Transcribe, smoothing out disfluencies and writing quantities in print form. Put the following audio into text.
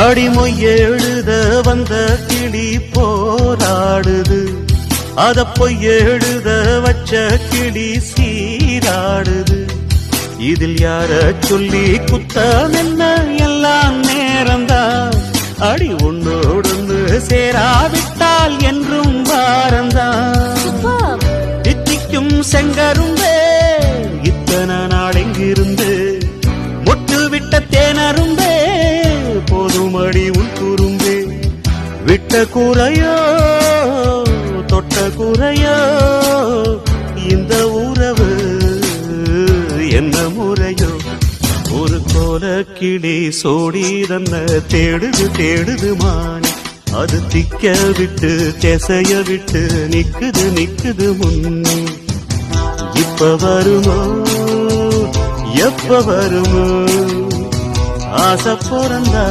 அடிமொய் எழுத வந்த கிளி போராடுது, அத பொய் எழுத வச்ச கிளி சீராடுது. இதில் யார சொல்லி குத்தம் என்ன, எல்லாம் நேரம்தான். அடி உன்னோடு சேராவிட்டால் என்றும் வாரந்தான். தித்திக்கும் செங்கரும்பே இத்தனை நாள் எங்கிருந்து, மொட்டு விட்ட தேனரும்பே போதும் அடி உன் குறும்பே. விட்ட கூரையோ தொட்ட கூரையோ இந்த உறவு என்ன முறையோ. ஒரு கோல கிளி சோடி தன்ன தேடுது தேடுது மான், அது திக்க விட்டு திசைய விட்டு நிக்குது நிக்குது முன். இப்ப வருமோ எப்ப வருமோ ஆசை பிறந்தா